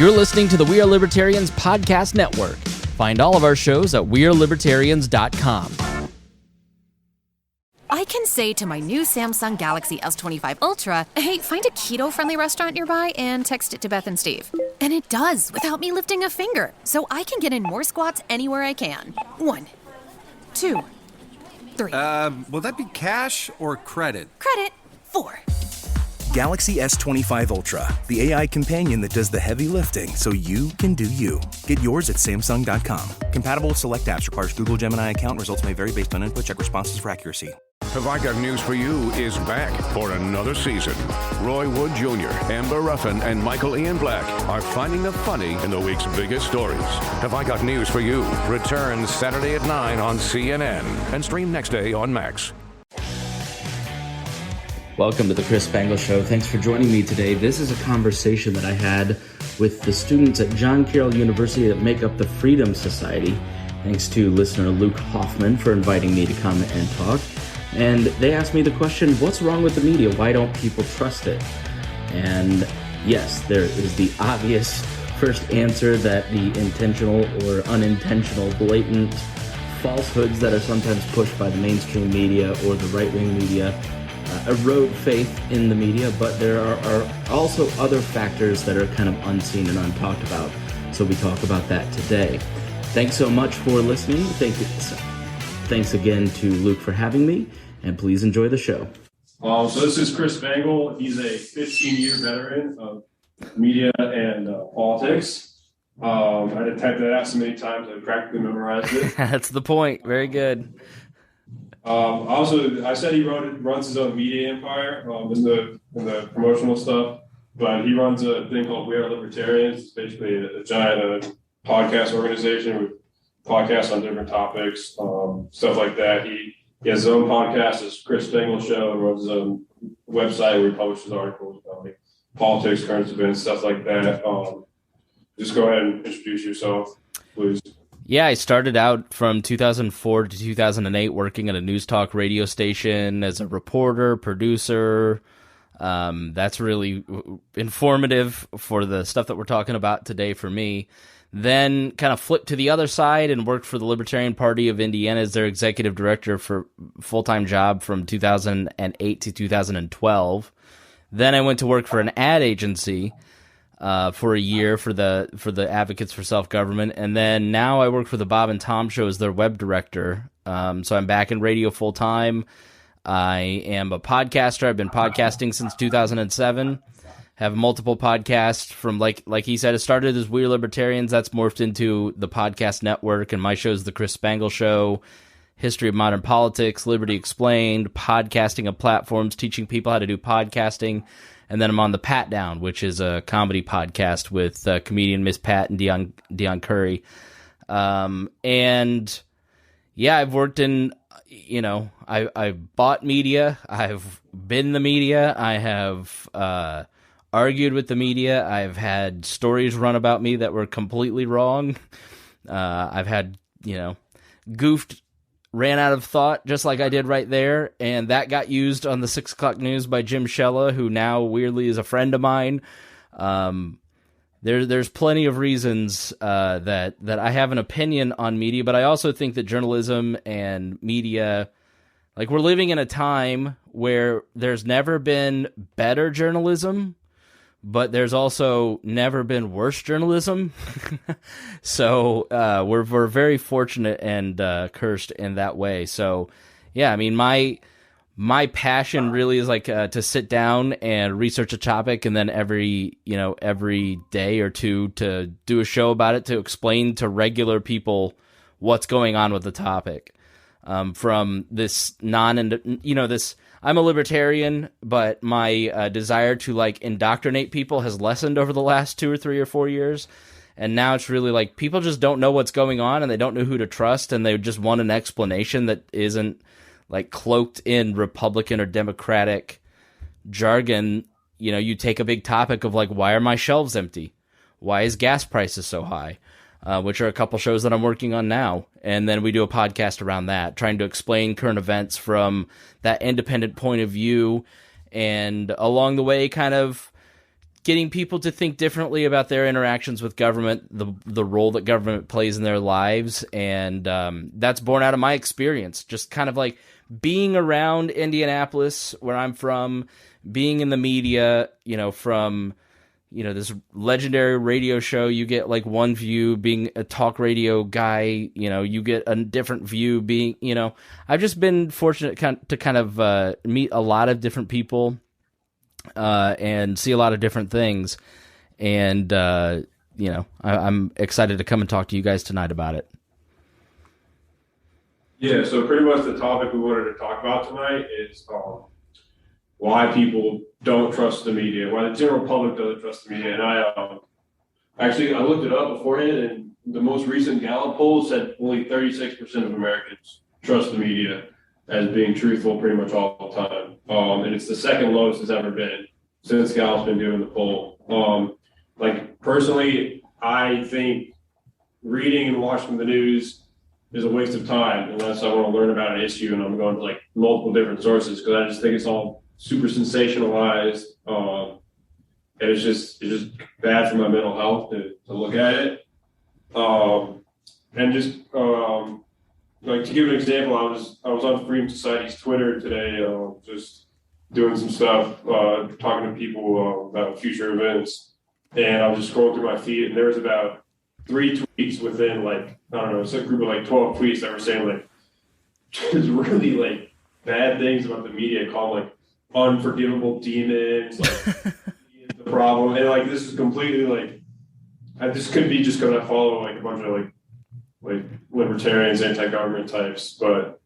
You're listening to the We Are Libertarians Podcast Network. Find all of our shows at wearelibertarians.com. I can say to my new Samsung Galaxy S25 Ultra, hey, find a keto-friendly restaurant nearby and text it to Beth and Steve. And it does, without me lifting a finger. So I can get in more squats anywhere I can. 1, 2, 3. Will that be cash or credit? Credit. 4. Galaxy S25 Ultra, the AI companion that does the heavy lifting so you can do you. Get yours at Samsung.com. Compatible with select apps. Requires Google Gemini account. Results may vary based on input. Check responses for accuracy. Have I Got News for You is back for another season. Roy Wood Jr., Amber Ruffin, and Michael Ian Black are finding the funny in the week's biggest stories. Have I Got News for You returns Saturday at 9 on CNN and stream next day on Max. Welcome to the Chris Spangle Show. Thanks for joining me today. This is a conversation that I had with the students at John Carroll University that make up the Freedom Society. Thanks to listener Luke Hoffman for inviting me to come and talk. And they asked me the question, what's wrong with the media? Why don't people trust it? And yes, there is the obvious first answer that the intentional or unintentional blatant falsehoods that are sometimes pushed by the mainstream media or the right-wing media erode faith in the media, but there are also other factors that are kind of unseen and untalked about. So we talk about that today. Thanks so much for listening. Thanks again to Luke for having me, and please enjoy the show. So this is Chris Spangle. He's a 15-year veteran of media and politics. I had to type that out so many times I practically memorized it. That's the point. Very good. Also, I said he runs his own media empire in the promotional stuff, but he runs a thing called We Are Libertarians. It's basically a giant podcast organization with podcasts on different topics, stuff like that. He has his own podcast, his Chris Spangle Show, and runs his own website where he publishes articles about like politics, current events, stuff like that. Just go ahead and introduce yourself, please. Yeah, I started out from 2004 to 2008 working at a news talk radio station as a reporter, producer. That's really informative for the stuff that we're talking about today for me. Then kind of flipped to the other side and worked for the Libertarian Party of Indiana as their executive director for full-time job from 2008 to 2012. Then I went to work for an ad agency for a year for the Advocates for Self-Government, and then now I work for the Bob and Tom Show as their web director. So I'm back in radio full-time. I am a podcaster. I've been podcasting since 2007. Have multiple podcasts from, like he said, it started as We Are Libertarians. That's morphed into the podcast network, and my show is The Chris Spangle Show, History of Modern Politics, Liberty Explained, podcasting of platforms, teaching people how to do podcasting. And then I'm on the Pat Down, which is a comedy podcast with comedian Miss Pat and Dion Curry. And yeah, I've worked in, I've bought media. I've been the media. I have argued with the media. I've had stories run about me that were completely wrong. I've had, goofed, ran out of thought, just like I did right there, and that got used on the 6 o'clock news by Jim Shella, who now weirdly is a friend of mine. There's plenty of reasons that I have an opinion on media, but I also think that journalism and media, like, we're living in a time where there's never been better journalism, but there's also never been worse journalism. So we're very fortunate and cursed in that way. So yeah, I mean, my passion really is like to sit down and research a topic, and then every day or two to do a show about it, to explain to regular people what's going on with the topic. From this this. I'm a libertarian, but my desire to indoctrinate people has lessened over the last 2 or 3 or 4 years. And now it's really like people just don't know what's going on, and they don't know who to trust, and they just want an explanation that isn't cloaked in Republican or Democratic jargon. You take a big topic of why are my shelves empty? Why is gas prices so high? Which are a couple shows that I'm working on now. And then we do a podcast around that, trying to explain current events from that independent point of view, and along the way kind of getting people to think differently about their interactions with government, the role that government plays in their lives, and that's born out of my experience. Just kind of like being around Indianapolis, where I'm from, being in the media, from this legendary radio show, you get like one view. Being a talk radio guy, you get a different view. Being, I've just been fortunate to kind of meet a lot of different people and see a lot of different things. And, I'm excited to come and talk to you guys tonight about it. Yeah, so pretty much the topic we wanted to talk about tonight is why people don't trust the media, why the general public doesn't trust the media. And I looked it up beforehand, and the most recent Gallup poll said only 36% of Americans trust the media as being truthful pretty much all the time. And it's the second lowest it's ever been since Gallup's been doing the poll. Personally, I think reading and watching the news is a waste of time unless I want to learn about an issue and I'm going to like multiple different sources, because I just think it's all super sensationalized. And it's just bad for my mental health to look at it. And just to give an example, I was on Freedom Society's Twitter today, just doing some stuff, talking to people about future events, and I was just scrolling through my feed, and there was about 3 tweets within it's a group of 12 tweets that were saying just really bad things about the media, called unforgivable demons, the problem, and this is completely this could be just because I follow a bunch of libertarians, anti-government types, but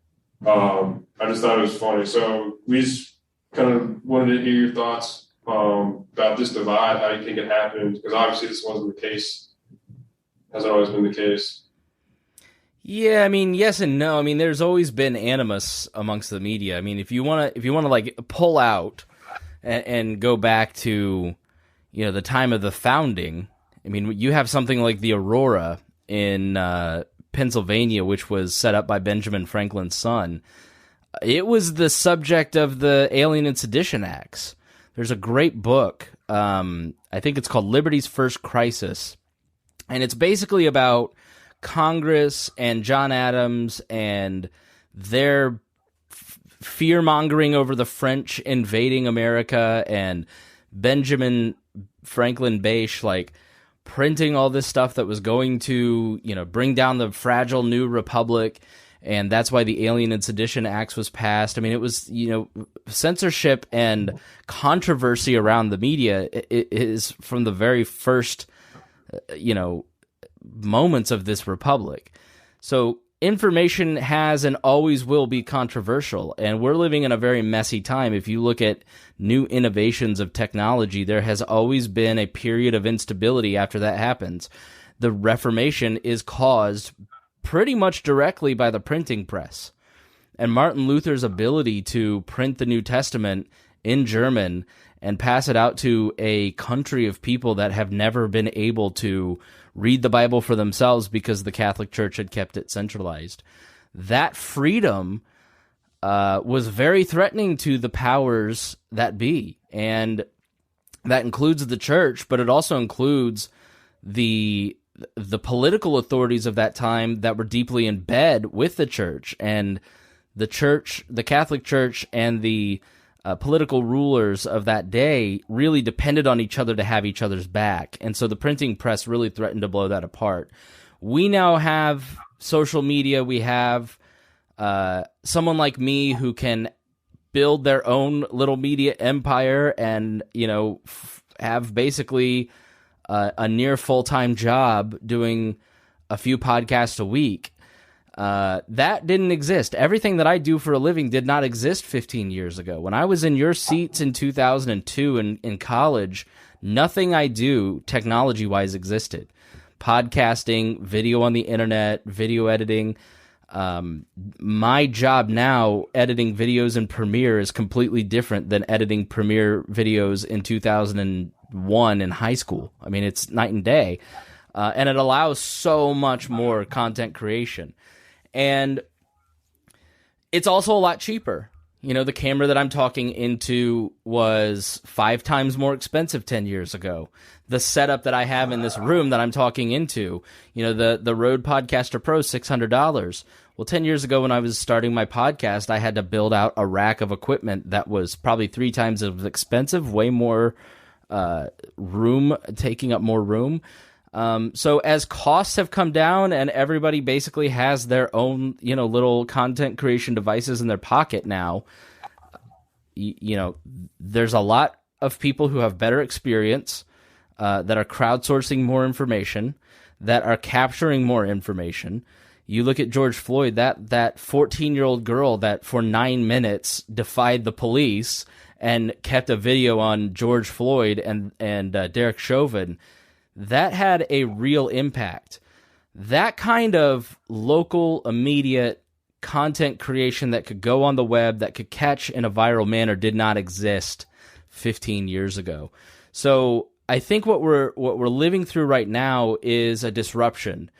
I just thought it was funny. So we just kind of wanted to hear your thoughts about this divide, how you think it happened, because obviously this wasn't the case, hasn't always been the case. Yeah, I mean, yes and no. I mean, there's always been animus amongst the media. I mean, if you want to pull out and go back to, the time of the founding, I mean, you have something like the Aurora in Pennsylvania, which was set up by Benjamin Franklin's son. It was the subject of the Alien and Sedition Acts. There's a great book, I think it's called Liberty's First Crisis, and it's basically about Congress and John Adams and their fear-mongering over the French invading America, and Benjamin Franklin Bache, printing all this stuff that was going to, bring down the fragile new republic, and that's why the Alien and Sedition Acts was passed. I mean, it was, censorship and controversy around the media is from the very first, moments of this republic. So information has and always will be controversial, and we're living in a very messy time. If you look at new innovations of technology, there has always been a period of instability after that happens. The Reformation is caused pretty much directly by the printing press, and Martin Luther's ability to print the New Testament in German and pass it out to a country of people that have never been able to read the Bible for themselves because the Catholic Church had kept it centralized. That freedom was very threatening to the powers that be, and that includes the church, but it also includes the political authorities of that time that were deeply in bed with the church, and the church, the Catholic Church, and the political rulers of that day really depended on each other to have each other's back. And so the printing press really threatened to blow that apart. We now have social media. We have someone like me who can build their own little media empire and, have basically a near full-time job doing a few podcasts a week. That didn't exist. Everything that I do for a living did not exist 15 years ago. When I was in your seats in 2002 in college, nothing I do technology-wise existed. Podcasting, video on the internet, video editing. My job now, editing videos in Premiere, is completely different than editing Premiere videos in 2001 in high school. I mean, it's night and day. And it allows so much more content creation. And it's also a lot cheaper. The camera that I'm talking into was 5 times more expensive 10 years ago. The setup that I have in this room that I'm talking into, the Rode Podcaster Pro, $600. Well, 10 years ago when I was starting my podcast, I had to build out a rack of equipment that was probably 3 times as expensive, way more room, taking up more room. So as costs have come down and everybody basically has their own, little content creation devices in their pocket now, there's a lot of people who have better experience, that are crowdsourcing more information, that are capturing more information. You look at George Floyd, that 14-year-old girl that for 9 minutes defied the police and kept a video on George Floyd and Derek Chauvin. That had a real impact. That kind of local, immediate content creation that could go on the web, that could catch in a viral manner, did not exist 15 years ago. So I think what we're living through right now is a disruption.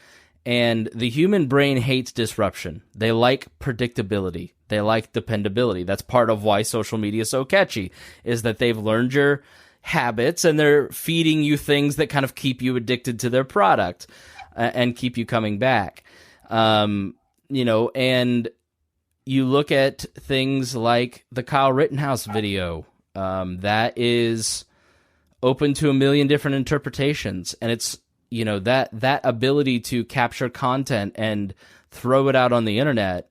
And the human brain hates disruption. They like predictability. They like dependability. That's part of why social media is so catchy, is that they've learned your habits and they're feeding you things that kind of keep you addicted to their product and keep you coming back. And you look at things like the Kyle Rittenhouse video that is open to a million different interpretations. And it's, that ability to capture content and throw it out on the internet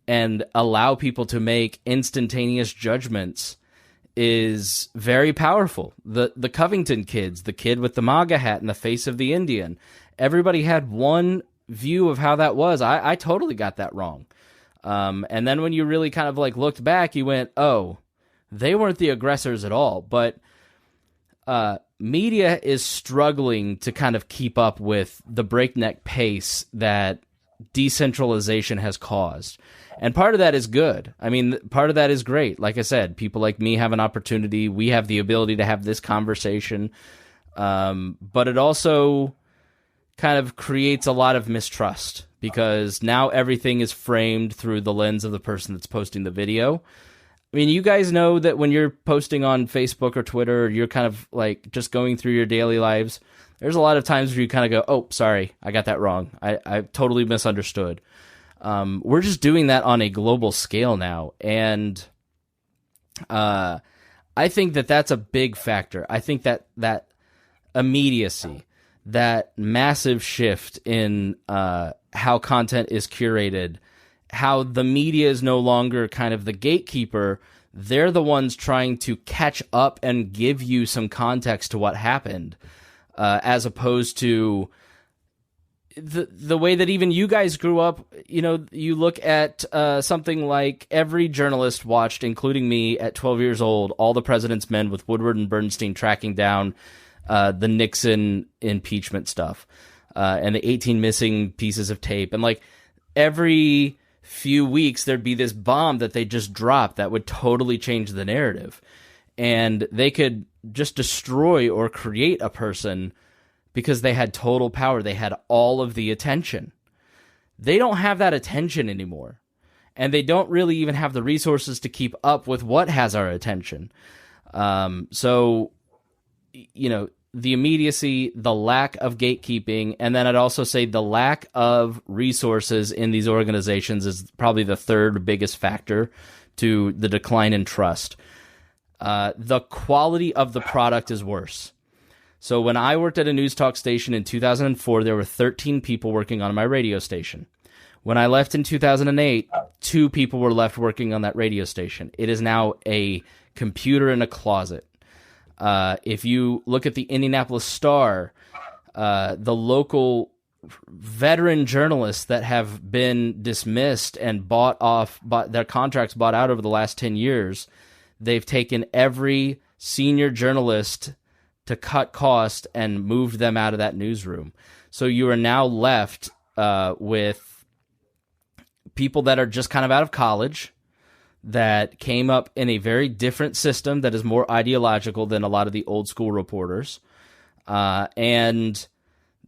and allow people to make instantaneous judgments is very powerful. The Covington kids, the kid with the MAGA hat and the face of the Indian, everybody had one view of how that was. I totally got that wrong. And then when you really kind of looked back, you went, oh, they weren't the aggressors at all. But media is struggling to kind of keep up with the breakneck pace that decentralization has caused. And part of that is good. I mean, part of that is great. Like I said, people like me have an opportunity. We have the ability to have this conversation. But it also kind of creates a lot of mistrust because now everything is framed through the lens of the person that's posting the video. I mean, you guys know that when you're posting on Facebook or Twitter, or you're kind of just going through your daily lives, there's a lot of times where you kind of go, oh, sorry, I got that wrong. I totally misunderstood. We're just doing that on a global scale now. And I think that that's a big factor. I think that immediacy, that massive shift in how content is curated, how the media is no longer kind of the gatekeeper. They're the ones trying to catch up and give you some context to what happened, as opposed to the way that even you guys grew up. You look at something like every journalist watched, including me at 12 years old, All the President's Men with Woodward and Bernstein tracking down the Nixon impeachment stuff and the 18 missing pieces of tape. And every few weeks there'd be this bomb that they just dropped that would totally change the narrative. And they could just destroy or create a person because they had total power. They had all of the attention. They don't have that attention anymore. And they don't really even have the resources to keep up with what has our attention. So, the immediacy, the lack of gatekeeping, and then I'd also say the lack of resources in these organizations is probably the third biggest factor to the decline in trust. The quality of the product is worse. So when I worked at a news talk station in 2004, there were 13 people working on my radio station. When I left in 2008, 2 people were left working on that radio station. It is now a computer in a closet. If you look at the Indianapolis Star, the local veteran journalists that have been dismissed and bought their contracts bought out over the last 10 years, they've taken every senior journalist to cut cost and moved them out of that newsroom. So you are now left with people that are just kind of out of college, that came up in a very different system that is more ideological than a lot of the old school reporters. And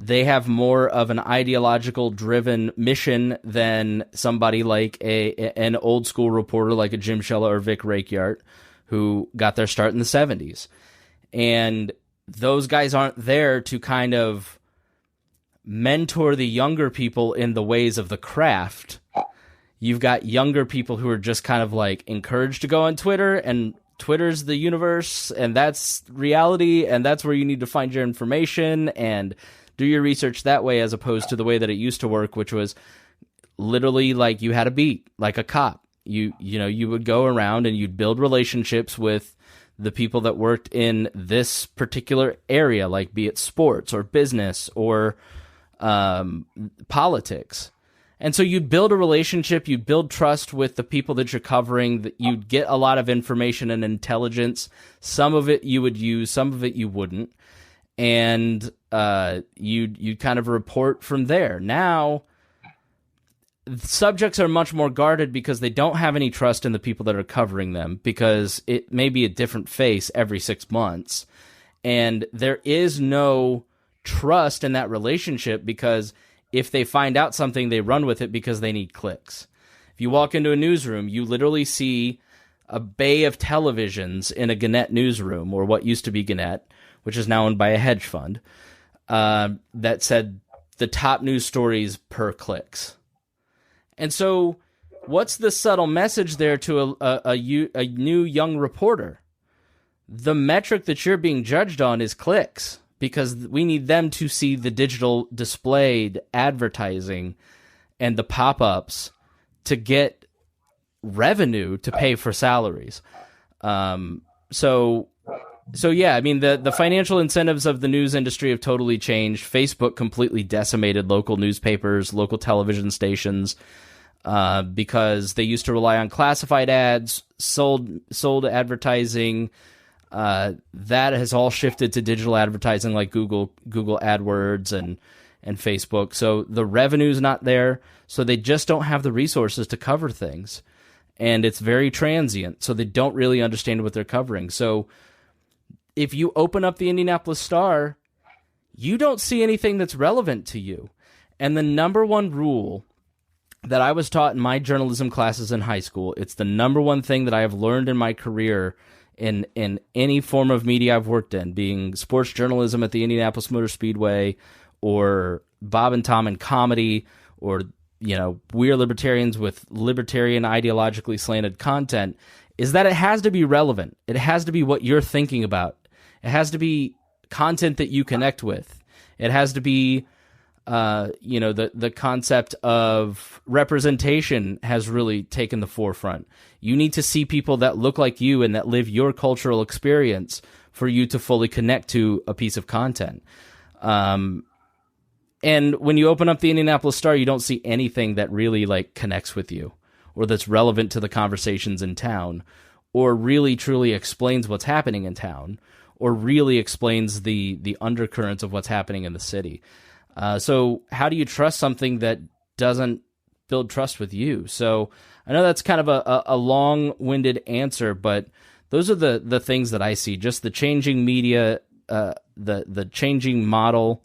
they have more of an ideological driven mission than somebody like an old school reporter like a Jim Shella or Vic Rakyart, who got their start in the 70s. And those guys aren't there to kind of mentor the younger people in the ways of the craft. You've got younger people who are just kind of like encouraged to go on Twitter, and Twitter's the universe, and that's reality, and that's where you need to find your information and do your research that way, as opposed to the way that it used to work, which was literally like you had a beat, like a cop. You would go around and you'd build relationships with the people that worked in this particular area, like be it sports or business or politics. And so you'd build a relationship, you'd build trust with the people that you're covering, that you'd get a lot of information and intelligence. Some of it you would use, some of it you wouldn't. And you'd kind of report from there. Now, subjects are much more guarded because they don't have any trust in the people that are covering them, because it may be a different face every 6 months. And there is no trust in that relationship, because if they find out something, they run with it because they need clicks. If you walk into a newsroom, you literally see a bay of televisions in a Gannett newsroom, or what used to be Gannett, which is now owned by a hedge fund, that said the top news stories per clicks. And so what's the subtle message there to a new young reporter? The metric that you're being judged on is clicks, because we need them to see the digital displayed advertising and the pop-ups to get revenue to pay for salaries. So yeah, I mean, the financial incentives of the news industry have totally changed. Facebook completely decimated local newspapers, local television stations, because they used to rely on classified ads, sold advertising. That has all shifted to digital advertising like Google AdWords and Facebook. So the revenue's not there. So they just don't have the resources to cover things. And it's very transient. So they don't really understand what they're covering. So if you open up the Indianapolis Star, you don't see anything that's relevant to you. And the number one rule that I was taught in my journalism classes in high school, it's the number one thing that I have learned in my career in any form of media I've worked in, being sports journalism at the Indianapolis Motor Speedway, or Bob and Tom in comedy, or, We're Libertarians with libertarian ideologically slanted content, is that it has to be relevant. It has to be what you're thinking about. It has to be content that you connect with. It has to be, the concept of representation has really taken the forefront. You need to see people that look like you and that live your cultural experience for you to fully connect to a piece of content. And when you open up the Indianapolis Star, you don't see anything that really connects with you, or that's relevant to the conversations in town, or really truly explains what's happening in town, or really explains the undercurrents of what's happening in the city. So how do you trust something that doesn't build trust with you? So I know that's kind of a long-winded answer, but those are the things that I see. Just the changing media, the changing model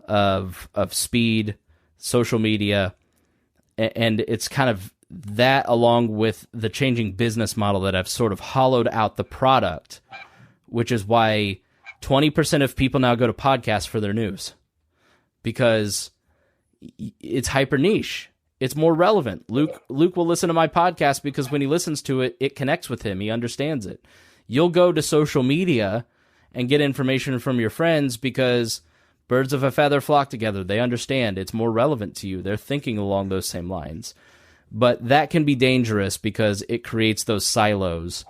of speed, social media, and it's kind of that, along with the changing business model that have sort of hollowed out the product, which is why 20% of people now go to podcasts for their news, because it's hyper niche. It's more relevant. Luke will listen to my podcast because when he listens to it, it connects with him. He understands it. You'll go to social media and get information from your friends because birds of a feather flock together. They understand. It's more relevant to you. They're thinking along those same lines. But that can be dangerous because it creates those silos,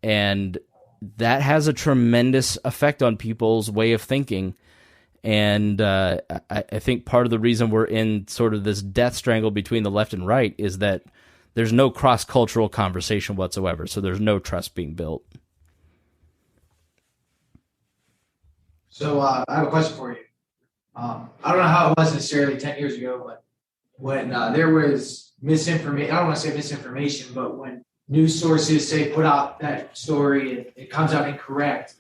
and that has a tremendous effect on people's way of thinking. And I think part of the reason we're in sort of this death strangle between the left and right is that there's no cross-cultural conversation whatsoever, so there's no trust being built. So I have a question for you. I don't know how it was necessarily 10 years ago, but when there was misinformation, I don't want to say misinformation, but when news sources say put out that story, it comes out incorrect,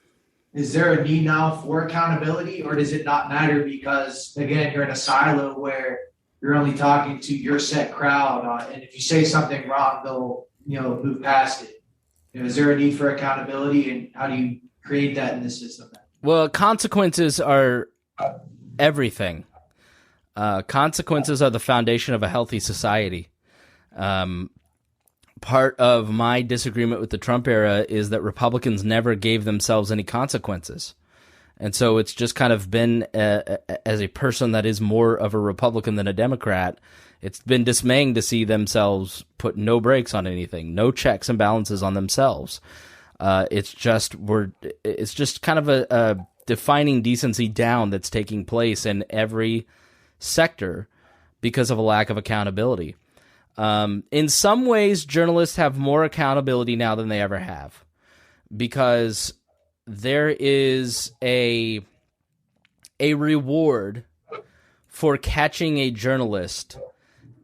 is there a need now for accountability, or does it not matter because, again, you're in a silo where you're only talking to your set crowd, and if you say something wrong, they'll, move past it. Is there a need for accountability, and how do you create that in the system? Well, consequences are everything. Consequences are the foundation of a healthy society. Part of my disagreement with the Trump era is that Republicans never gave themselves any consequences. And so it's just kind of been, as a person that is more of a Republican than a Democrat, it's been dismaying to see themselves put no brakes on anything, no checks and balances on themselves. It's just kind of a defining decency down that's taking place in every sector because of a lack of accountability. In some ways, journalists have more accountability now than they ever have, because there is a reward for catching a journalist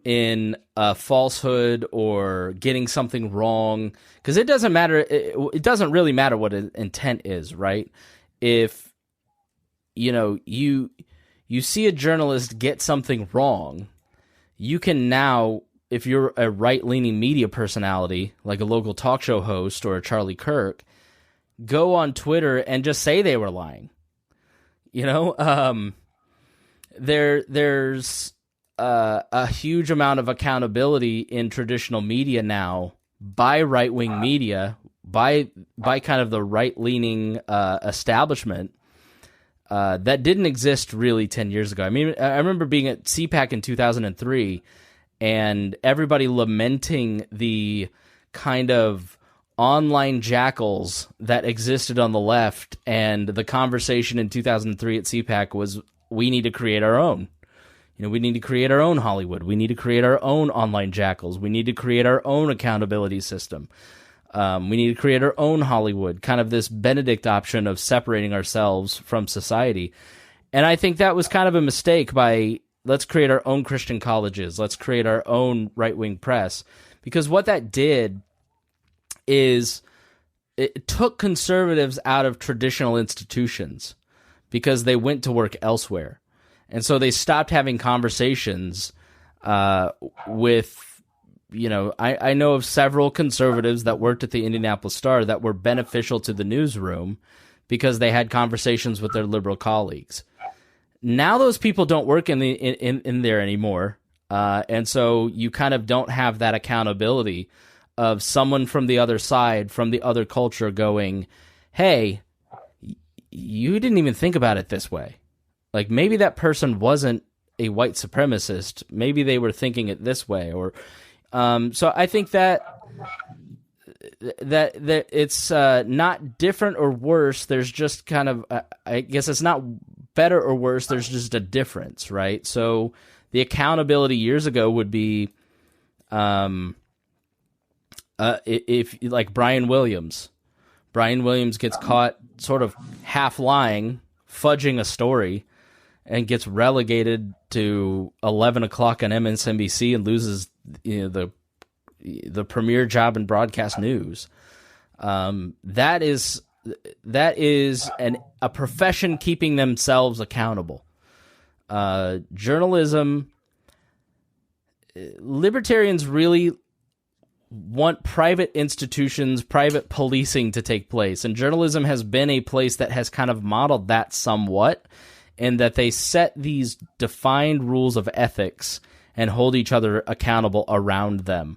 in a falsehood or getting something wrong, because it doesn't matter. It doesn't really matter what intent is, right? If you see a journalist get something wrong, you can now, if you're a right-leaning media personality, like a local talk show host or a Charlie Kirk, go on Twitter and just say they were lying. There's a huge amount of accountability in traditional media now by right-wing media, by kind of the right-leaning establishment that didn't exist really 10 years ago. I mean, I remember being at CPAC in 2003 and everybody lamenting the kind of online jackals that existed on the left, and the conversation in 2003 at CPAC was, we need to create our own. We need to create our own Hollywood. We need to create our own online jackals. We need to create our own accountability system. We need to create our own Hollywood, kind of this Benedict option of separating ourselves from society. And I think that was kind of a mistake by, let's create our own Christian colleges. Let's create our own right-wing press. Because what that did is it took conservatives out of traditional institutions because they went to work elsewhere. And so they stopped having conversations with, I know of several conservatives that worked at the Indianapolis Star that were beneficial to the newsroom because they had conversations with their liberal colleagues. Now those people don't work in there anymore, and so you kind of don't have that accountability of someone from the other side, from the other culture going, hey, you didn't even think about it this way. Like, maybe that person wasn't a white supremacist. Maybe they were thinking it this way. Or so I think that it's not different or worse. There's just kind of, I guess it's not better or worse. There's just a difference, right? So the accountability years ago would be, if like Brian Williams gets caught sort of half lying, fudging a story, and gets relegated to 11 o'clock on MSNBC and loses the premier job in broadcast news. That is a profession keeping themselves accountable. Journalism, libertarians really want private institutions, private policing to take place, and journalism has been a place that has kind of modeled that somewhat, in that they set these defined rules of ethics and hold each other accountable around them.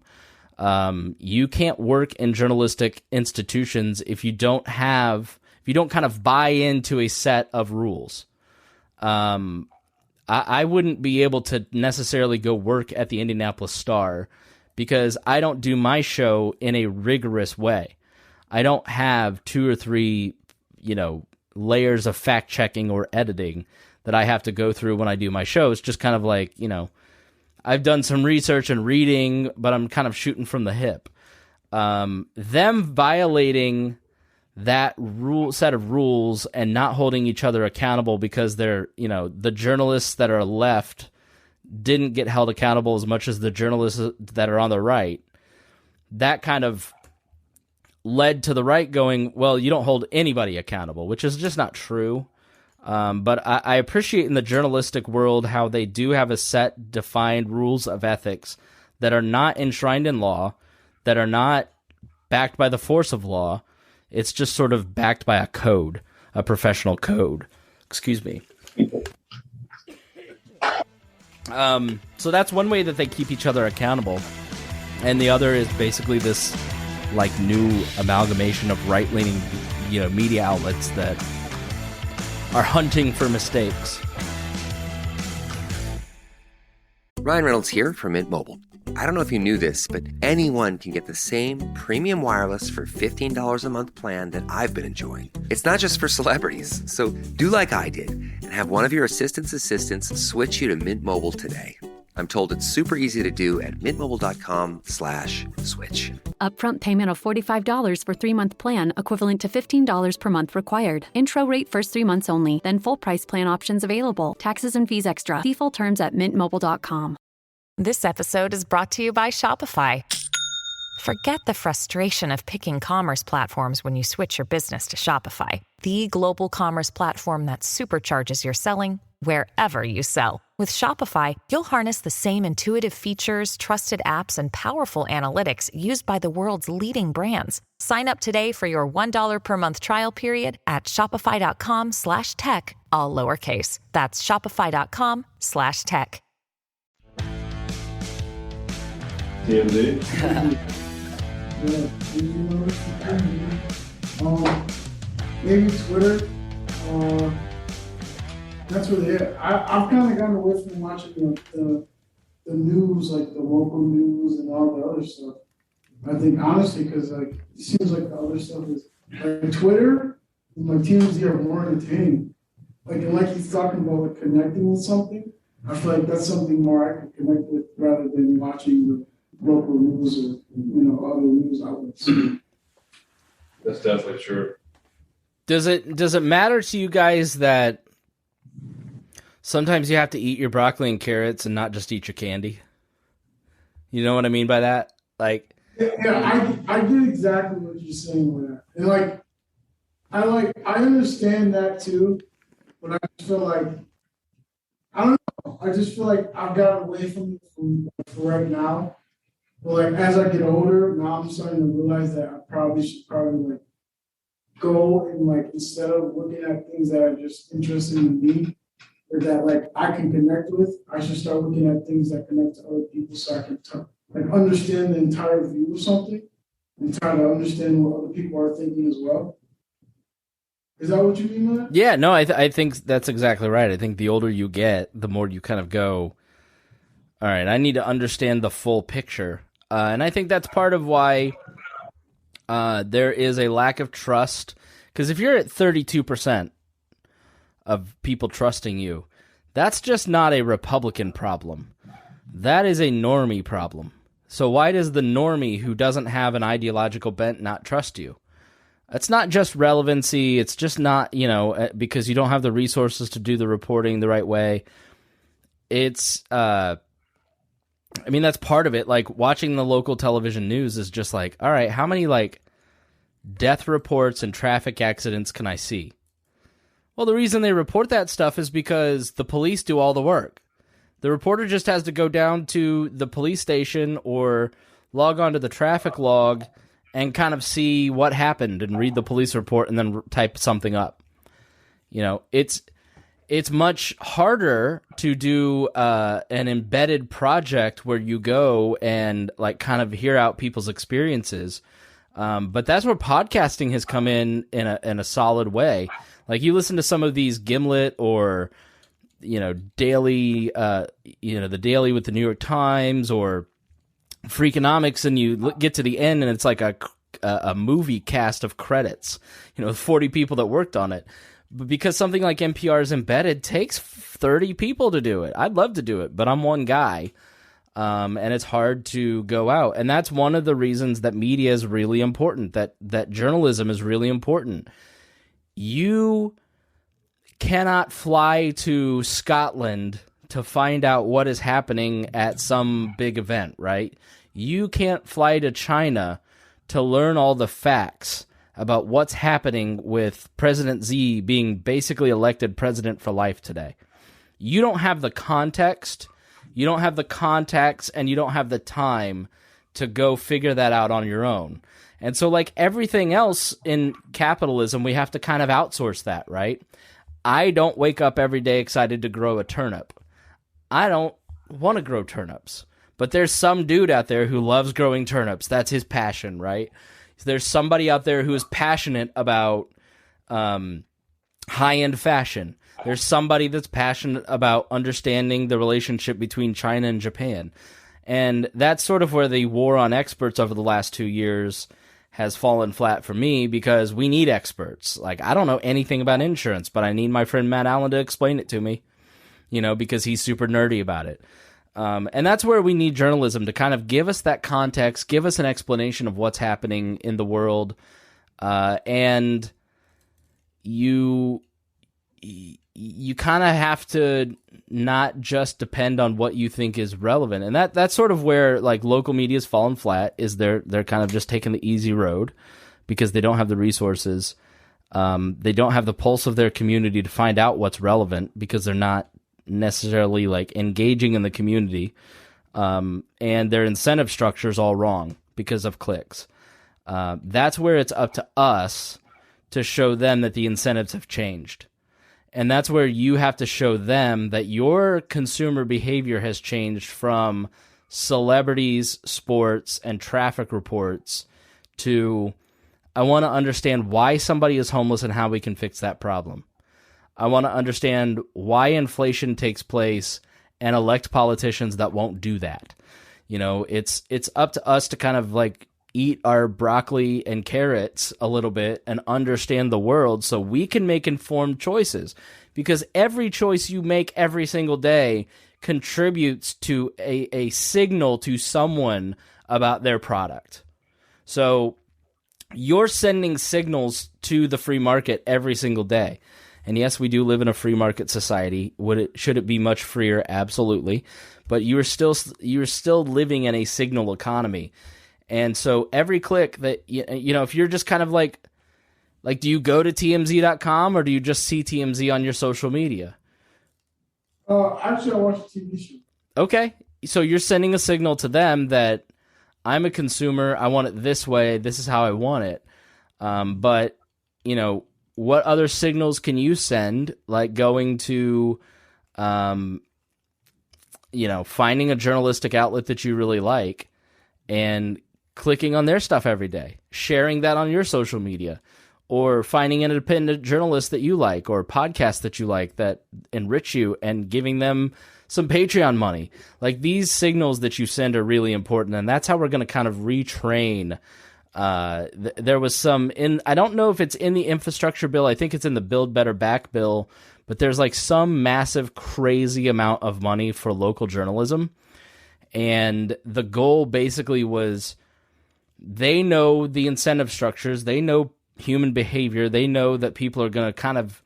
You can't work in journalistic institutions if you don't kind of buy into a set of rules. I wouldn't be able to necessarily go work at the Indianapolis Star because I don't do my show in a rigorous way. I don't have 2 or 3, layers of fact checking or editing that I have to go through when I do my show. It's just kind of like, I've done some research and reading, but I'm kind of shooting from the hip. Them violating that set of rules and not holding each other accountable because they're, the journalists that are left didn't get held accountable as much as the journalists that are on the right. That kind of led to the right going, well, you don't hold anybody accountable, which is just not true. But I appreciate in the journalistic world how they do have a set defined rules of ethics that are not enshrined in law, that are not backed by the force of law. It's just sort of backed by a code, a professional code. Excuse me. So that's one way that they keep each other accountable. And the other is basically this like new amalgamation of right-leaning, media outlets that are hunting for mistakes. Ryan Reynolds here from Mint Mobile. I don't know if you knew this, but anyone can get the same premium wireless for $15 a month plan that I've been enjoying. It's not just for celebrities. So do like I did and have one of your assistants switch you to Mint Mobile today. I'm told it's super easy to do at mintmobile.com/switch. Upfront payment of $45 for 3-month plan, equivalent to $15 per month required. Intro rate first 3 months only, then full price plan options available. Taxes and fees extra. See full terms at mintmobile.com. This episode is brought to you by Shopify. Forget the frustration of picking commerce platforms when you switch your business to Shopify, the global commerce platform that supercharges your selling wherever you sell. With Shopify, you'll harness the same intuitive features, trusted apps, and powerful analytics used by the world's leading brands. Sign up today for your $1 per month trial period at shopify.com/tech, all lowercase. That's shopify.com/tech. TMZ. Maybe Twitter. That's really it. I've kind of gotten away from watching the news, like the local news and all the other stuff. I think honestly, because it seems like the other stuff is like Twitter and like TMZ are more entertaining. And like he's talking about like connecting with something. I feel like that's something more I can connect with rather than watching the local news or other news outlets. That's definitely true. Does it matter to you guys that sometimes you have to eat your broccoli and carrots and not just eat your candy? You know what I mean by that? I get exactly what you're saying with that. And I understand that too, but I just feel like I don't know. I just feel like I've gotten away from it for right now. But as I get older, now I'm starting to realize that I should go and instead of looking at things that are just interesting in me or that I can connect with, I should start looking at things that connect to other people so I can understand the entire view of something and try to understand what other people are thinking as well. Is that what you mean by that? Yeah, no, I think that's exactly right. I think the older you get, the more you kind of go, all right, I need to understand the full picture. And I think that's part of why there is a lack of trust. Because if you're at 32% of people trusting you, that's just not a Republican problem. That is a normie problem. So why does the normie who doesn't have an ideological bent not trust you? It's not just relevancy. It's just not, because you don't have the resources to do the reporting the right way. It's, that's part of it. Watching the local television news is just all right, how many, death reports and traffic accidents can I see? Well, the reason they report that stuff is because the police do all the work. The reporter just has to go down to the police station or log on to the traffic log and kind of see what happened and read the police report and then type something up. It's much harder to do an embedded project where you go and kind of hear out people's experiences. But that's where podcasting has come in a solid way. You listen to some of these Gimlet or, Daily, the Daily with the New York Times or Freakonomics, and you get to the end and it's like a movie cast of credits, 40 people that worked on it. But because something like NPR's Embedded takes 30 people to do it. I'd love to do it, but I'm one guy. And it's hard to go out. And that's one of the reasons that media is really important, that journalism is really important. You cannot fly to Scotland to find out what is happening at some big event, right? You can't fly to China to learn all the facts about what's happening with President Z being basically elected president for life today. You don't have the context, you don't have the contacts, and you don't have the time to go figure that out on your own. And so, like everything else in capitalism, we have to kind of outsource that, right? I don't wake up every day excited to grow a turnip. I don't want to grow turnips. But there's some dude out there who loves growing turnips. That's his passion, right? There's somebody out there who is passionate about high-end fashion. There's somebody that's passionate about understanding the relationship between China and Japan. And that's sort of where the war on experts over the last 2 years has fallen flat for me, because we need experts. Like, I don't know anything about insurance, but I need my friend Matt Allen to explain it to me, because he's super nerdy about it. And that's where we need journalism to kind of give us that context, give us an explanation of what's happening in the world. And you kind of have to not just depend on what you think is relevant. And that's sort of where like local media's fallen flat, is they're kind of just taking the easy road because they don't have the resources. They don't have the pulse of their community to find out what's relevant because they're not necessarily like engaging in the community. And their incentive structure is all wrong because of clicks. That's where it's up to us to show them that the incentives have changed. And that's where you have to show them that your consumer behavior has changed from celebrities, sports, and traffic reports to, I want to understand why somebody is homeless and how we can fix that problem. I want to understand why inflation takes place and elect politicians that won't do that. It's up to us to kind of like eat our broccoli and carrots a little bit and understand the world so we can make informed choices, because every choice you make every single day contributes to a signal to someone about their product. So you're sending signals to the free market every single day. And yes, we do live in a free market society. Should it be much freer? Absolutely. But you're still living in a signal economy. And so every click that, if you're just kind of like, do you go to TMZ.com or do you just see TMZ on your social media? Actually, I watch a TV show. Okay. So you're sending a signal to them that I'm a consumer. I want it this way. This is how I want it. But, what other signals can you send? Like going to, finding a journalistic outlet that you really like and clicking on their stuff every day, sharing that on your social media, or finding an independent journalist that you like or podcasts that you like that enrich you and giving them some Patreon money. Like, these signals that you send are really important, and that's how we're going to kind of retrain. There was some I don't know if it's in the infrastructure bill. I think it's in the Build Better Back bill, but there's like some massive, crazy amount of money for local journalism. And the goal basically was, they know the incentive structures, they know human behavior, they know that people are going to kind of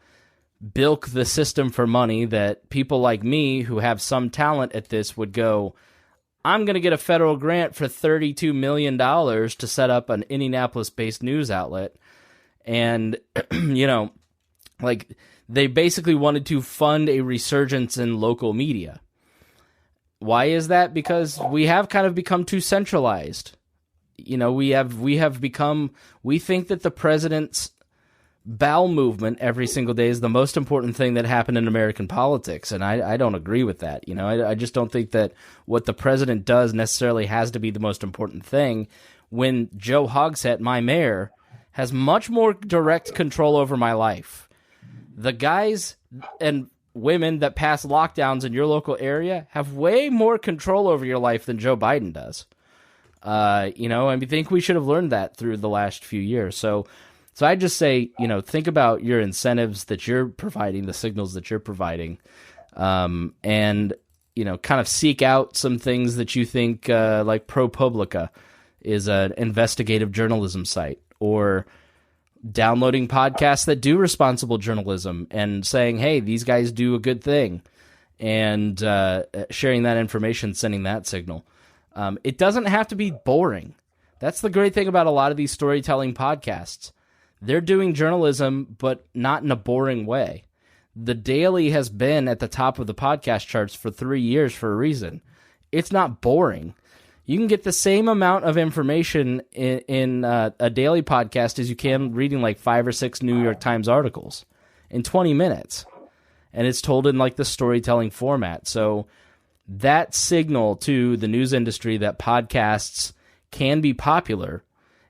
bilk the system for money, that people like me who have some talent at this would go, I'm going to get a federal grant for $32 million to set up an Indianapolis-based news outlet. And, they basically wanted to fund a resurgence in local media. Why is that? Because we have kind of become too centralized. We think that the president's bowel movement every single day is the most important thing that happened in American politics. And I don't agree with that. I just don't think that what the president does necessarily has to be the most important thing, when Joe Hogsett, my mayor, has much more direct control over my life. The guys and women that pass lockdowns in your local area have way more control over your life than Joe Biden does. And I think we should have learned that through the last few years. So I just say, think about your incentives that you're providing, the signals that you're providing, and, kind of seek out some things that you think, like ProPublica is an investigative journalism site, or downloading podcasts that do responsible journalism and saying, hey, these guys do a good thing, and sharing that information, sending that signal. It doesn't have to be boring. That's the great thing about a lot of these storytelling podcasts. They're doing journalism, but not in a boring way. The Daily has been at the top of the podcast charts for 3 years for a reason. It's not boring. You can get the same amount of information in a daily podcast as you can reading like 5 or 6 New York Times articles in 20 minutes. And it's told in like the storytelling format. So that signal to the news industry that podcasts can be popular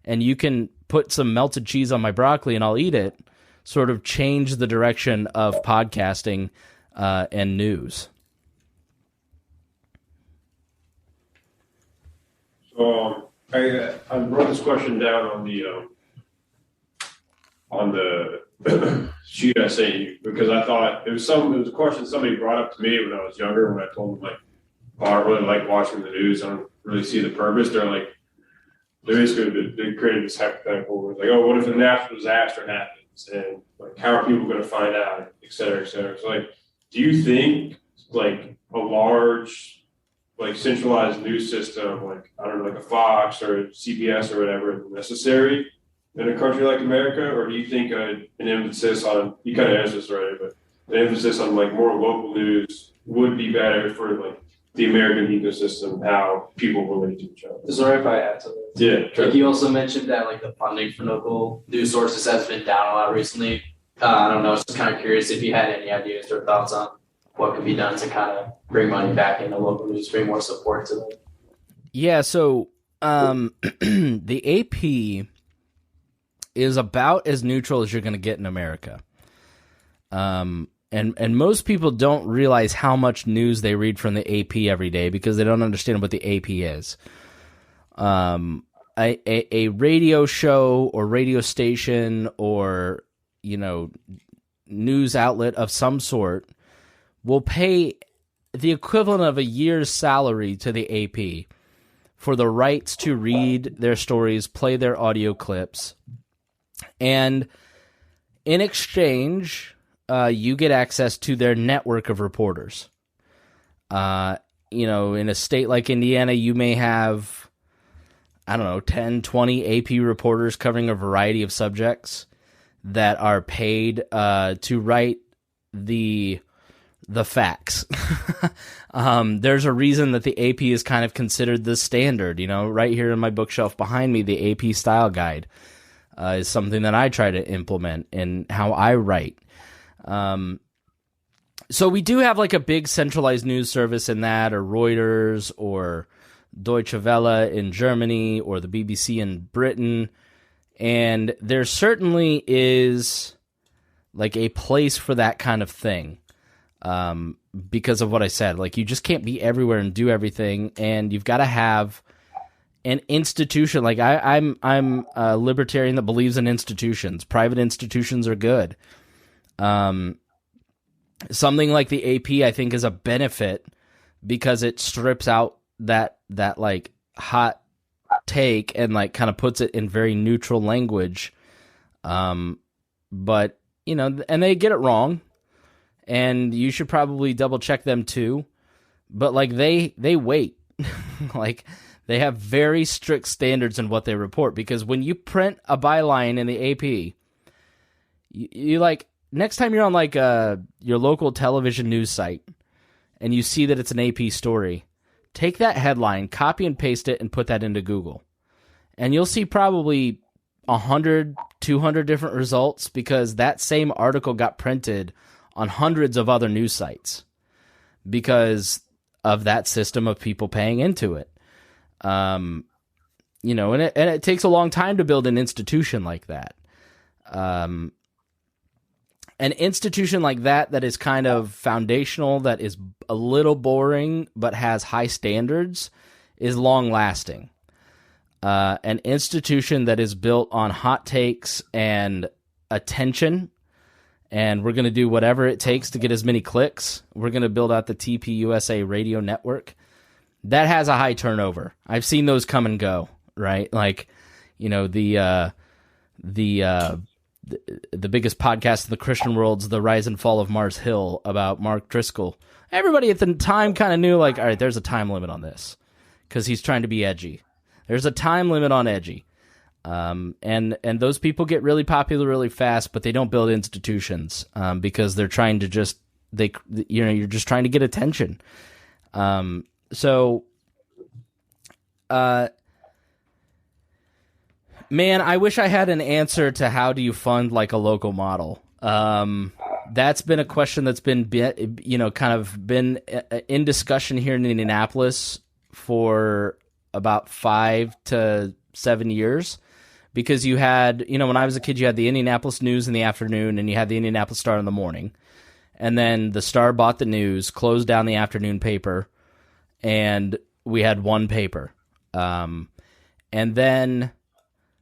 and you can put some melted cheese on my broccoli and I'll eat it, sort of change the direction of podcasting and news. So I wrote this question down on the sheet I sent you because I thought it was a question somebody brought up to me when I was younger when I told them like, oh, I really like watching the news. I don't really see the purpose. They created this hypothetical where it's like, oh, what if a natural disaster happens and like how are people going to find out, et cetera, et cetera. So like, do you think like a large like centralized news system, like I don't know, like a Fox or a CBS or whatever, is necessary in a country like America, or do you think an emphasis on, you kind of answered this already, but an emphasis on like more local news would be better for like the American ecosystem, how people relate to each other? Is it all right if I add to this? Yeah. Sure. Like you also mentioned that like the funding for local news sources has been down a lot recently. I don't know, I was just kind of curious if you had any ideas or thoughts on what could be done to kind of bring money back into local news, bring more support to them. Yeah, so the AP is about as neutral as you're going to get in America. And most people don't realize how much news they read from the AP every day because they don't understand what the AP is. A radio show or radio station or, news outlet of some sort will pay the equivalent of a year's salary to the AP for the rights to read their stories, play their audio clips, and in exchange, you get access to their network of reporters. In a state like Indiana, you may have, 10, 20 AP reporters covering a variety of subjects that are paid to write the facts. There's a reason that the AP is kind of considered the standard. Right here in my bookshelf behind me, the AP style guide is something that I try to implement in how I write. So we do have like a big centralized news service in that, or Reuters, or Deutsche Welle in Germany, or the BBC in Britain. And there certainly is like a place for that kind of thing. Because of what I said, like you just can't be everywhere and do everything, and you've got to have an institution. Like I'm a libertarian that believes in institutions. Private institutions are good. Something like the AP, I think, is a benefit because it strips out that like hot take and like kind of puts it in very neutral language. But and they get it wrong. And you should probably double check them too. But like they wait. Like they have very strict standards in what they report, because when you print a byline in the AP, you like next time you're on like your local television news site and you see that it's an AP story, take that headline, copy and paste it, and put that into Google. And you'll see probably 100, 200 different results, because that same article got printed on hundreds of other news sites because of that system of people paying into it. And it takes a long time to build an institution like that. An institution like that is kind of foundational, that is a little boring but has high standards, is long lasting. An institution that is built on hot takes and attention, and we're going to do whatever it takes to get as many clicks. We're going to build out the TPUSA radio network. That has a high turnover. I've seen those come and go, right? Like, the biggest podcast in the Christian world's The Rise and Fall of Mars Hill about Mark Driscoll. Everybody at the time kind of knew, like, all right, there's a time limit on this because he's trying to be edgy. There's a time limit on edgy. And those people get really popular really fast, but they don't build institutions, because they're trying to just, you're just trying to get attention. Man, I wish I had an answer to how do you fund like a local model. That's been a question that's been, kind of been in discussion here in Indianapolis for about 5 to 7 years, because you had, when I was a kid, you had the Indianapolis News in the afternoon and you had the Indianapolis Star in the morning. And then the Star bought the News, closed down the afternoon paper, and we had one paper. And then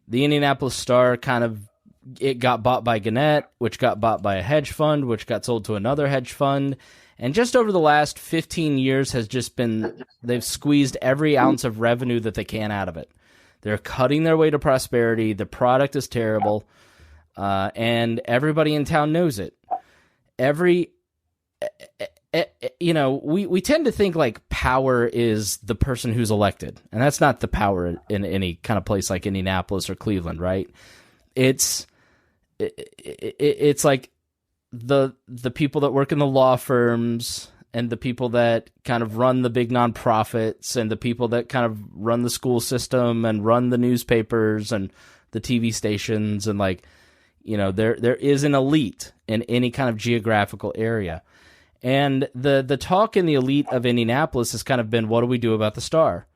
the Indianapolis Star it got bought by Gannett, which got bought by a hedge fund, which got sold to another hedge fund. And just over the last 15 years has just been, they've squeezed every ounce of revenue that they can out of it. They're cutting their way to prosperity. The product is terrible. And everybody in town knows it. We tend to think like power is the person who's elected, and that's not the power in any kind of place like Indianapolis or Cleveland, right? It's like the people that work in the law firms and the people that kind of run the big nonprofits and the people that kind of run the school system and run the newspapers and the TV stations, and there is an elite in any kind of geographical area. And the talk in the elite of Indianapolis has kind of been, what do we do about the Star?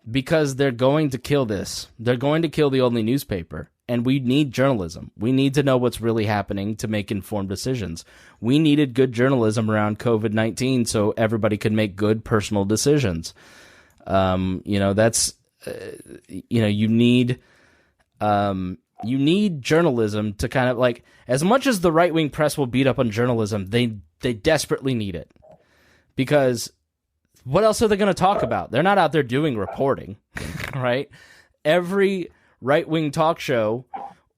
Because they're going to kill this. They're going to kill the only newspaper. And we need journalism. We need to know what's really happening to make informed decisions. We needed good journalism around COVID-19 so everybody could make good personal decisions. You need journalism to kind of like, as much as the right-wing press will beat up on journalism, they desperately need it. Because what else are they going to talk about? They're not out there doing reporting, right? Every right-wing talk show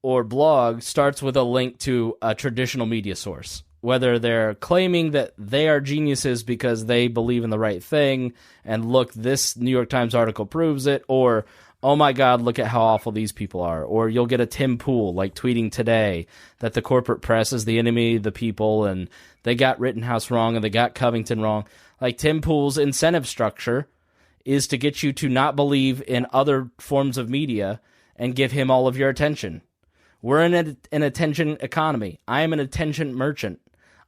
or blog starts with a link to a traditional media source, whether they're claiming that they are geniuses because they believe in the right thing, and look, this New York Times article proves it, or, oh my God, look at how awful these people are. Or you'll get a Tim Pool, like tweeting today, that the corporate press is the enemy of the people, and they got Rittenhouse wrong, and they got Covington wrong. Like, Tim Pool's incentive structure is to get you to not believe in other forms of media and give him all of your attention. We're in an attention economy. I am an attention merchant.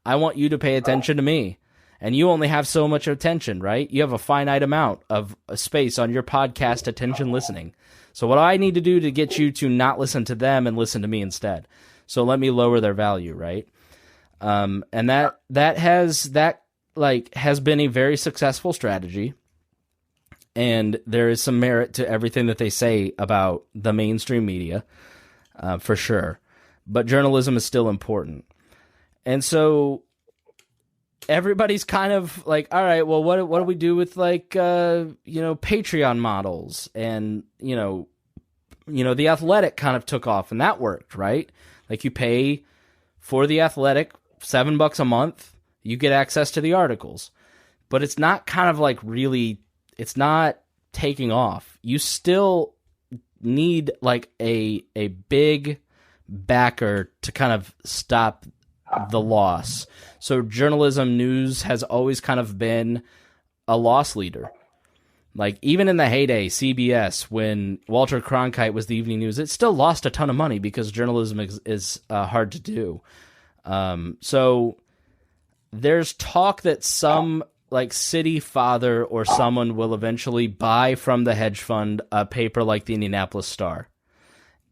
I want you to pay attention to me. And you only have so much attention, right? You have a finite amount of space on your podcast attention listening. So what I need to do to get you to not listen to them and listen to me instead? So let me lower their value, right? And that has been a very successful strategy. And there is some merit to everything that they say about the mainstream media, for sure. But journalism is still important. And so everybody's kind of like, all right, well, what do we do with Patreon models? And, The Athletic kind of took off and that worked, right? Like, you pay for The Athletic $7 a month, you get access to the articles. But it's not kind of like really, it's not taking off. You still need like a big backer to kind of stop the loss. So journalism news has always kind of been a loss leader. Like, even in the heyday, CBS, when Walter Cronkite was the evening news, it still lost a ton of money because journalism is hard to do. So there's talk that some like city father or someone will eventually buy from the hedge fund a paper like the Indianapolis Star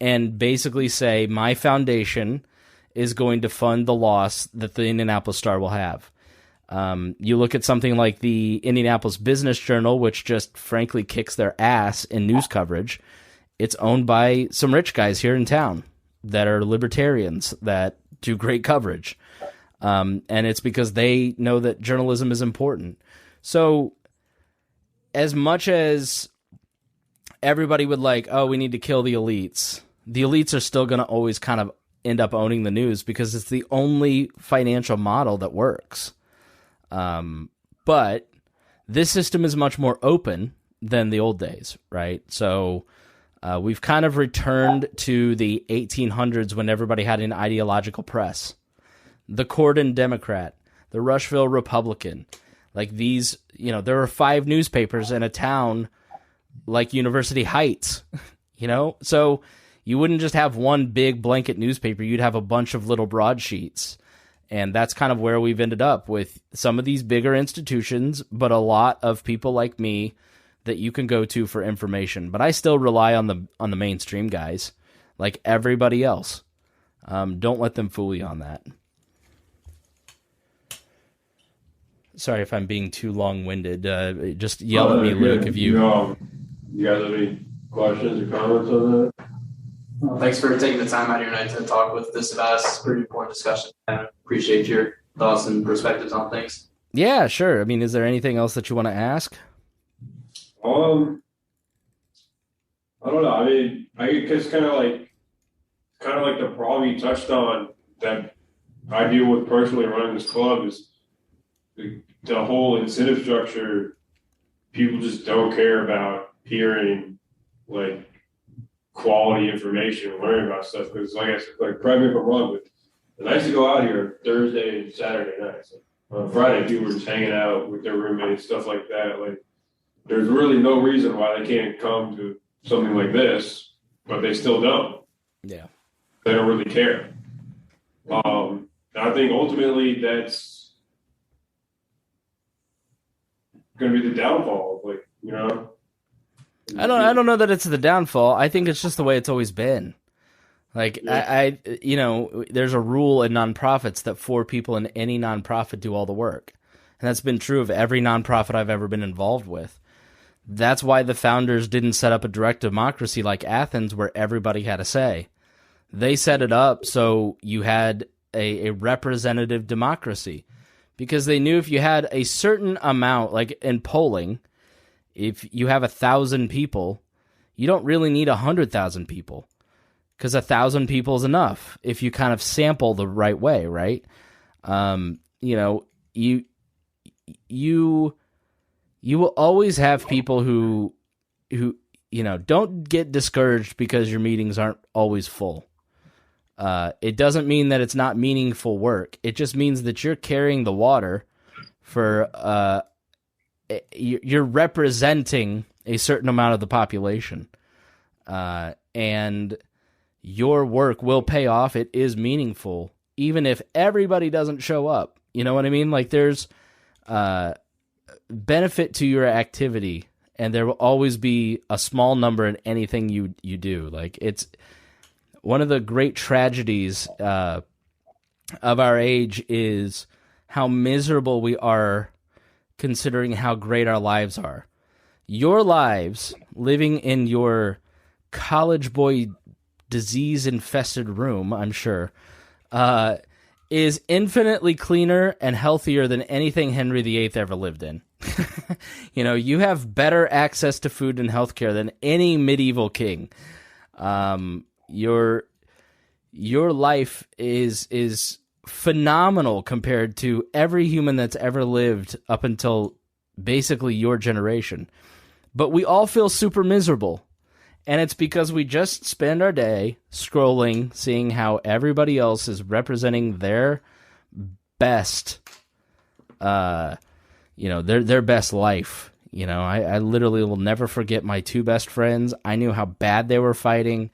and basically say, my foundation is going to fund the loss that the Indianapolis Star will have. You look at something like the Indianapolis Business Journal, which just frankly kicks their ass in news coverage. It's owned by some rich guys here in town that are libertarians that do great coverage. And it's because they know that journalism is important. So as much as everybody would like, oh, we need to kill the elites are still going to always kind of end up owning the news because it's the only financial model that works. But this system is much more open than the old days, right? So We've kind of returned to the 1800s when everybody had an ideological press. The Corden Democrat, the Rushville Republican. Like these, there were 5 newspapers in a town like University Heights, So you wouldn't just have one big blanket newspaper. You'd have a bunch of little broadsheets. And that's kind of where we've ended up with some of these bigger institutions, but a lot of people like me that you can go to for information. But I still rely on the mainstream guys, like everybody else. Don't let them fool you on that. Sorry if I'm being too long-winded. Just yell at me, Luke, if you... You guys have any questions or comments on that? Thanks for taking the time out of your night to talk with us about us. It's a pretty important discussion. I appreciate your thoughts and perspectives on things. Yeah, sure. I mean, is there anything else that you want to ask? I don't know. I mean, I guess kind of like the problem you touched on that I deal with personally running this club is the whole incentive structure. People just don't care about hearing like quality information and learning about stuff. Because like I said, like correct me if I'm wrong, but the nights to go out here Thursday and Saturday nights. On Friday, people were just hanging out with their roommates, stuff like that. Like, there's really no reason why they can't come to something like this, but they still don't. Yeah, they don't really care. I think ultimately that's going to be the downfall. Like, I don't know that it's the downfall. I think it's just the way it's always been. Like, yeah. There's a rule in nonprofits that 4 people in any nonprofit do all the work. And that's been true of every nonprofit I've ever been involved with. That's why the founders didn't set up a direct democracy like Athens where everybody had a say. They set it up so you had a representative democracy. Because they knew if you had a certain amount, like in polling, if you have 1,000 people, you don't really need 100,000 people. Because 1,000 people is enough if you kind of sample the right way, right? You will always have people who don't get discouraged because your meetings aren't always full. It doesn't mean that it's not meaningful work. It just means that you're carrying the water for you're representing a certain amount of the population, and your work will pay off. It is meaningful, even if everybody doesn't show up. You know what I mean? Like, there's benefit to your activity, and there will always be a small number in anything you do. Like, it's one of the great tragedies of our age is how miserable we are considering how great our lives are. Your lives, living in your college boy disease-infested room, I'm sure, is infinitely cleaner and healthier than anything Henry VIII ever lived in. You have better access to food and healthcare than any medieval king. Your life is phenomenal compared to every human that's ever lived up until basically your generation. But we all feel super miserable. And it's because we just spend our day scrolling, seeing how everybody else is representing their best, their best life. I literally will never forget my 2 best friends. I knew how bad they were fighting,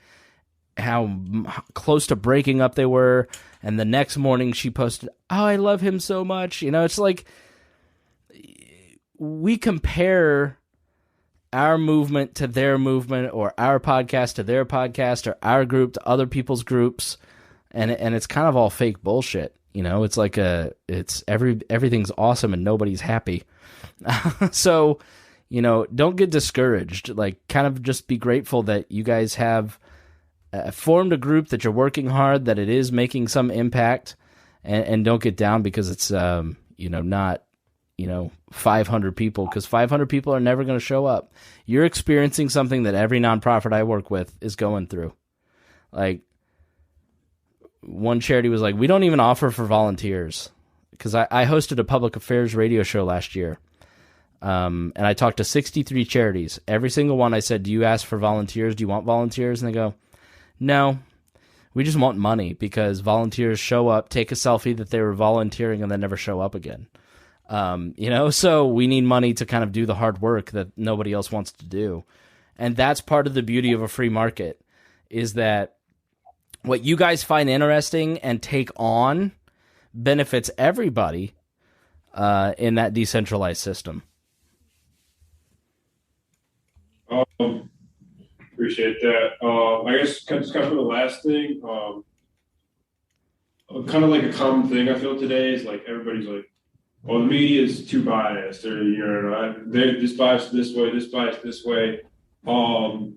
how close to breaking up they were. And the next morning she posted, "Oh, I love him so much." It's like we compare our movement to their movement, or our podcast to their podcast, or our group to other people's groups, and it's kind of all fake bullshit. It's like everything's awesome and nobody's happy. So, don't get discouraged. Like, kind of just be grateful that you guys have formed a group, that you're working hard, that it is making some impact, and don't get down because it's not 500 people, because 500 people are never going to show up. You're experiencing something that every nonprofit I work with is going through. Like, one charity was like, we don't even offer for volunteers, because I hosted a public affairs radio show last year. And I talked to 63 charities. Every single one I said, do you ask for volunteers? Do you want volunteers? And they go, no, we just want money, because volunteers show up, take a selfie that they were volunteering, and then never show up again. So we need money to kind of do the hard work that nobody else wants to do. And that's part of the beauty of a free market, is that what you guys find interesting and take on benefits everybody in that decentralized system. Appreciate that. I guess just kind of for the last thing, kind of like a common thing I feel today is like everybody's like, well, the media is too biased, or they're this biased this way, this biased this way. And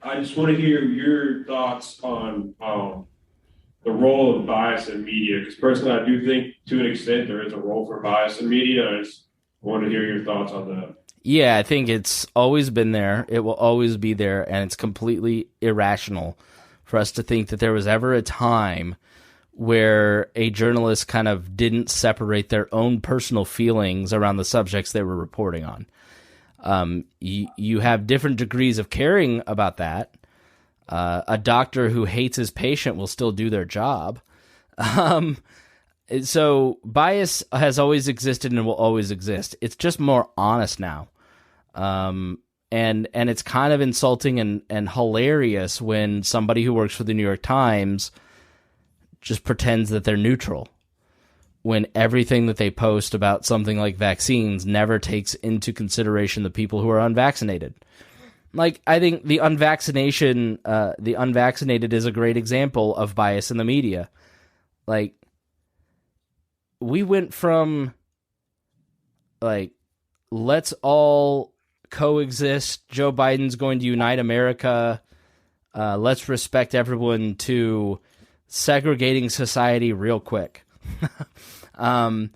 I just want to hear your thoughts on the role of bias in media, because personally, I do think to an extent there is a role for bias in media. I just want to hear your thoughts on that. Yeah, I think it's always been there. It will always be there, and it's completely irrational for us to think that there was ever a time where a journalist kind of didn't separate their own personal feelings around the subjects they were reporting on. You have different degrees of caring about that. A doctor who hates his patient will still do their job. So bias has always existed and will always exist. It's just more honest now. And it's kind of insulting and hilarious when somebody who works for the New York Times just pretends that they're neutral, when everything that they post about something like vaccines never takes into consideration the people who are unvaccinated. Like, I think the unvaccinated is a great example of bias in the media. Like, we went from, like, let's all coexist, Joe Biden's going to unite America, let's respect everyone, to segregating society real quick. A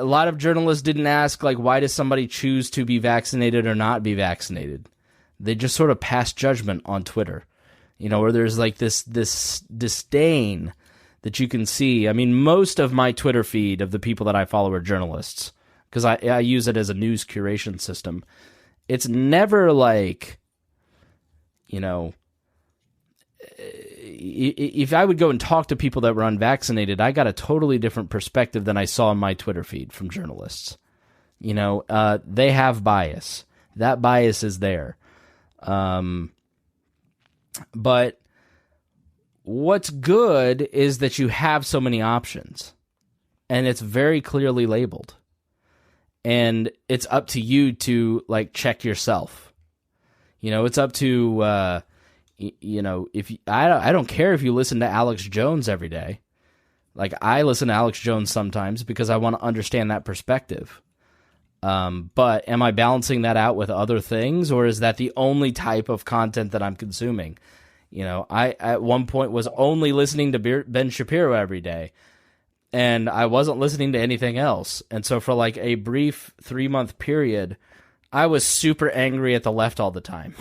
lot of journalists didn't ask, like, why does somebody choose to be vaccinated or not be vaccinated? They just sort of pass judgment on Twitter, where there's like this disdain that you can see. I mean, most of my Twitter feed of the people that I follow are journalists, because I use it as a news curation system. It's never like, if I would go and talk to people that were unvaccinated, I got a totally different perspective than I saw in my Twitter feed from journalists. They have bias. That bias is there. But what's good is that you have so many options, and it's very clearly labeled. And it's up to you to, like, check yourself. It's up to, if I don't care if you listen to Alex Jones every day. Like, I listen to Alex Jones sometimes because I want to understand that perspective. But am I balancing that out with other things, or is that the only type of content that I'm consuming? I at one point was only listening to Ben Shapiro every day, and I wasn't listening to anything else. And so for like a brief 3-month period, I was super angry at the left all the time,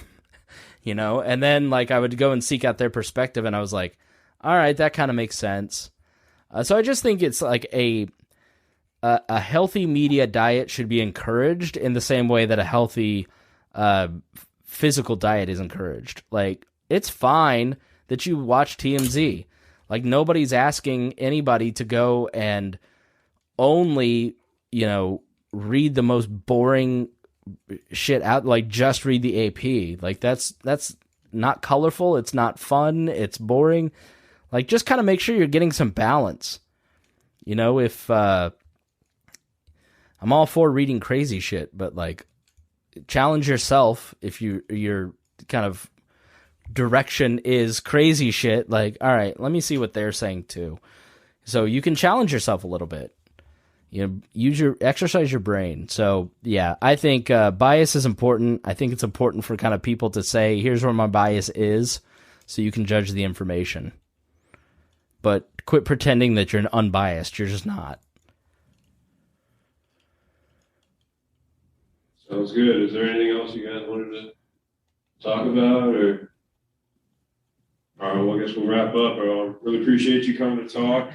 and then like I would go and seek out their perspective, and I was like, all right, that kind of makes sense. So I just think it's like a healthy media diet should be encouraged in the same way that a healthy physical diet is encouraged. Like, it's fine that you watch TMZ. Like, nobody's asking anybody to go and only, read the most boring shit out, like just read the AP. Like, that's not colorful, it's not fun, it's boring. Like, just kind of make sure you're getting some balance. If I'm all for reading crazy shit, but like, challenge yourself. If your kind of direction is crazy shit, like, all right, let me see what they're saying too. So you can challenge yourself a little bit. Exercise your brain. So yeah, I think bias is important. I think it's important for kind of people to say, here's where my bias is, so you can judge the information. But quit pretending that you're unbiased. You're just not. Sounds good. Is there anything else you guys wanted to talk about, or? All right, well, I guess we'll wrap up. I really appreciate you coming to talk.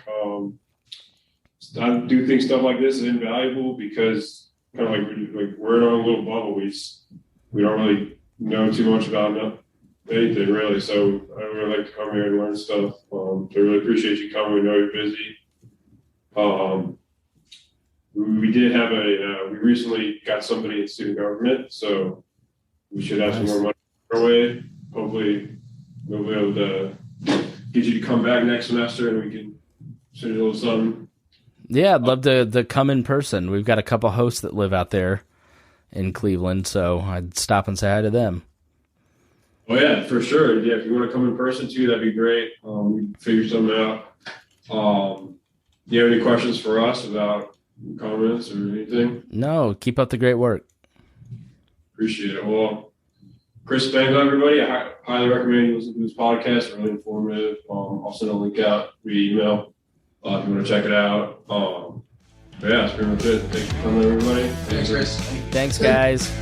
I do think stuff like this is invaluable because kind of like we're in our own little bubble. We don't really know too much about anything really. So I really like to come here and learn stuff. I really appreciate you coming. We know you're busy. We did have we recently got somebody in student government, so we should have some more money our way. Hopefully we'll be able to get you to come back next semester and we can send you a little something. Yeah, I'd love to come in person. We've got a couple hosts that live out there in Cleveland, so I'd stop and say hi to them. Oh yeah, for sure. Yeah, if you want to come in person too, that'd be great. We can figure something out. Do you have any questions for us about comments or anything? No, keep up the great work. Appreciate it. Well, Chris Spangle, everybody, I highly recommend you listen to this podcast. It's really informative. I'll send a link out via email if you want to check it out. But yeah, that's pretty much it. Thanks for coming, everybody. Thanks, Chris. Thanks, guys.